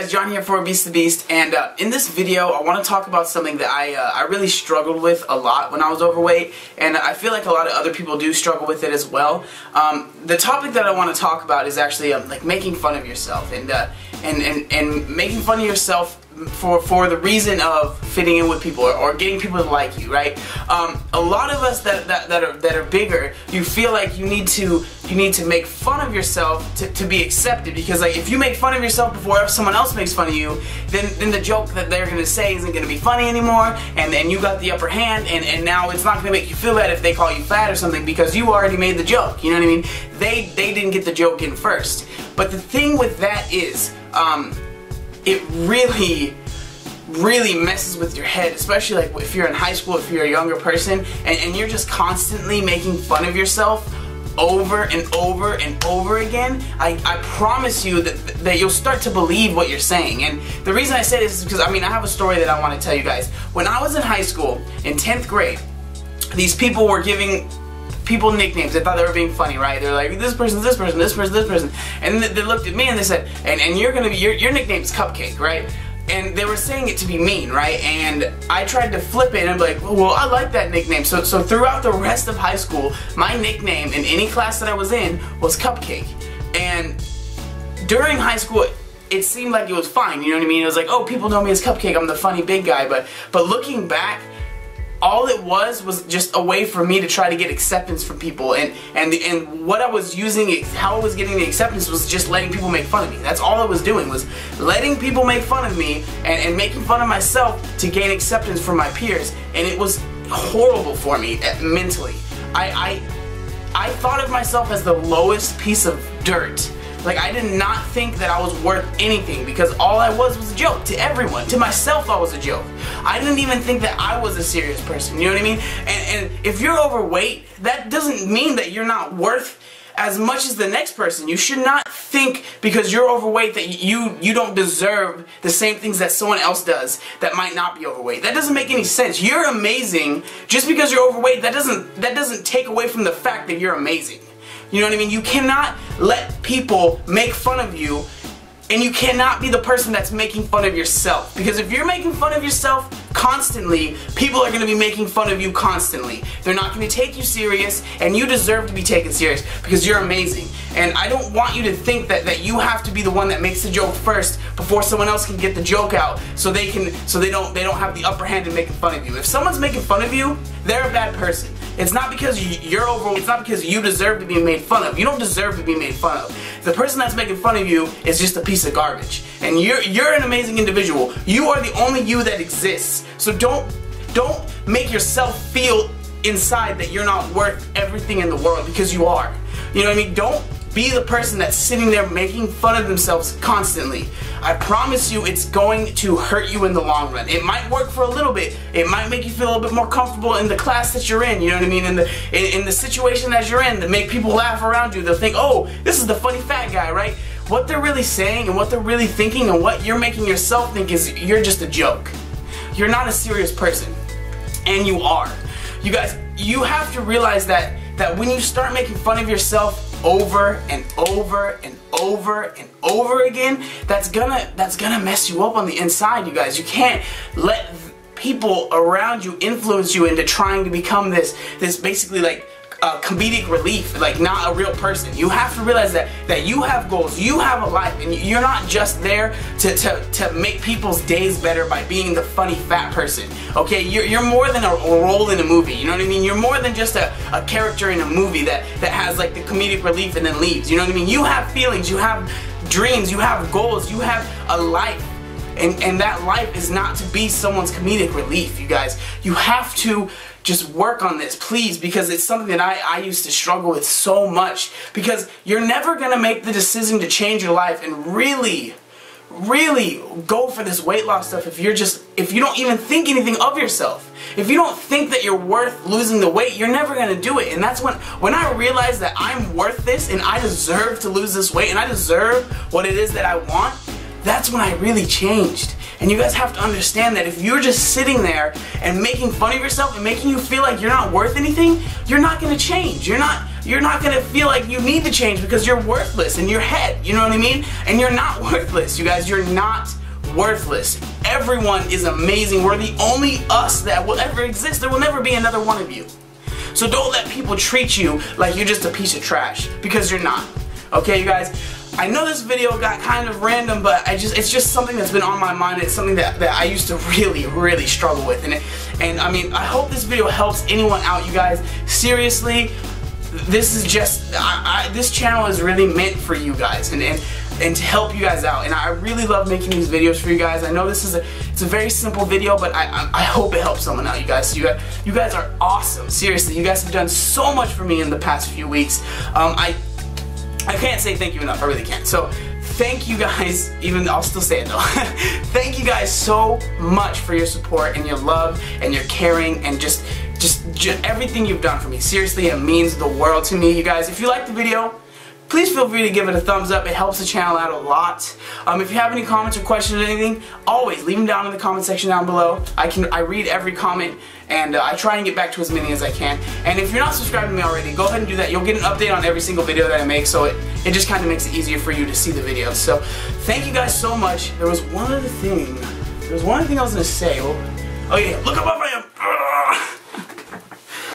guys, John here for Obesity, and in this video I want to talk about something that I really struggled with a lot when I was overweight, and I feel like a lot of other people do struggle with it as well. The topic that I want to talk about is actually like making fun of yourself, and making fun of yourself for the reason of fitting in with people or getting people to like you, right? A lot of us that are bigger, you feel like you need to make fun of yourself to be accepted, because like if you make fun of yourself before someone else makes fun of you, then the joke that they're gonna say isn't gonna be funny anymore, and then you got the upper hand, and now it's not gonna make you feel bad if they call you fat or something because you already made the joke. You know what I mean? They didn't get the joke in first. But the thing with that is, it really messes with your head, especially like if you're in high school, if you're a younger person, and you're just constantly making fun of yourself over and over and over again. I promise you that you'll start to believe what you're saying. And the reason I say this is because, I mean, I have a story that I want to tell you guys. When I was in high school, in 10th grade, these people were giving people nicknames. They thought they were being funny, right? They're like, this person's this person, this person, this person. And then they looked at me and they said, and you're gonna be, your nickname's Cupcake, right? And they were saying it to be mean, right? And I tried to flip it and be like, well, I like that nickname. So throughout the rest of high school, my nickname in any class that I was in was Cupcake. And during high school, it seemed like it was fine, you know what I mean? It was like, oh, people know me as Cupcake, I'm the funny big guy. But looking back, all it was just a way for me to try to get acceptance from people, and what I was using, how I was getting the acceptance was just letting people make fun of me. That's all I was doing, was letting people make fun of me and making fun of myself to gain acceptance from my peers, and it was horrible for me mentally. I thought of myself as the lowest piece of dirt. Like, I did not think that I was worth anything, because all I was a joke to everyone. To myself, I was a joke. I didn't even think that I was a serious person, you know what I mean? And if you're overweight, that doesn't mean that you're not worth as much as the next person. You should not think because you're overweight that you don't deserve the same things that someone else does that might not be overweight. That doesn't make any sense. You're amazing. Just because you're overweight, that doesn't take away from the fact that you're amazing. You know what I mean? You cannot let people make fun of you, and you cannot be the person that's making fun of yourself. Because if you're making fun of yourself constantly, people are going to be making fun of you constantly. They're not going to take you serious, and you deserve to be taken serious because you're amazing. And I don't want you to think that you have to be the one that makes the joke first before someone else can get the joke out, so they don't have the upper hand in making fun of you. If someone's making fun of you, they're a bad person. It's not because you're overweight. It's not because you deserve to be made fun of. You don't deserve to be made fun of. The person that's making fun of you is just a piece of garbage. And you're an amazing individual. You are the only you that exists. So don't make yourself feel inside that you're not worth everything in the world, because you are. You know what I mean? Don't be the person that's sitting there making fun of themselves constantly. I promise you, it's going to hurt you in the long run. It might work for a little bit. It might make you feel a little bit more comfortable in the class that you're in, you know what I mean? In the situation that you're in, that make people laugh around you. They'll think, oh, this is the funny fat guy, right? What they're really saying and what they're really thinking and what you're making yourself think is you're just a joke. You're not a serious person. And you are. You guys, you have to realize that when you start making fun of yourself over and over and over and over again, that's gonna mess you up on the inside, you guys. You can't let people around you influence you into trying to become this basically like comedic relief, like not a real person. You have to realize that you have goals, you have a life, and you're not just there to make people's days better by being the funny fat person. Okay, you're more than a role in a movie. You know what I mean? You're more than just a character in a movie that has like the comedic relief and then leaves. You know what I mean? You have feelings, you have dreams, you have goals, you have a life. And that life is not to be someone's comedic relief, you guys. You have to just work on this, please, because it's something that I used to struggle with so much. Because you're never gonna make the decision to change your life and really go for this weight loss stuff if you don't even think anything of yourself. If you don't think that you're worth losing the weight, you're never gonna do it. And that's when I realized that I'm worth this and I deserve to lose this weight and I deserve what it is that I want. that's when I really changed. And you guys have to understand that if you're just sitting there and making fun of yourself and making you feel like you're not worth anything, you're not gonna change. You're not gonna feel like you need to change because you're worthless in your head, you know what I mean? And you're not worthless, you guys, you're not worthless. Everyone is amazing. We're the only us that will ever exist. There will never be another one of you. So don't let people treat you like you're just a piece of trash, because you're not. Okay, you guys? I know this video got kind of random, but it's just something that's been on my mind. It's something that I used to really struggle with. And I mean, I hope this video helps anyone out, you guys. Seriously, this is just, this channel is really meant for you guys and to help you guys out. And I really love making these videos for you guys. I know this is it's a very simple video, but I hope it helps someone out, you guys. So you guys are awesome. Seriously, you guys have done so much for me in the past few weeks. I can't say thank you enough, I really can't. So thank you guys, even I'll still say it though. Thank you guys so much for your support and your love and your caring and just everything you've done for me. Seriously, it means the world to me, you guys. If you liked the video, please feel free to give it a thumbs up. It helps the channel out a lot. If you have any comments or questions or anything, always leave them down in the comment section down below. I read every comment, and I try and get back to as many as I can. And if you're not subscribed to me already, go ahead and do that. You'll get an update on every single video that I make, so it just kind of makes it easier for you to see the videos. So thank you guys so much. There was one other thing. I was going to say. Oh yeah, look how buff I am.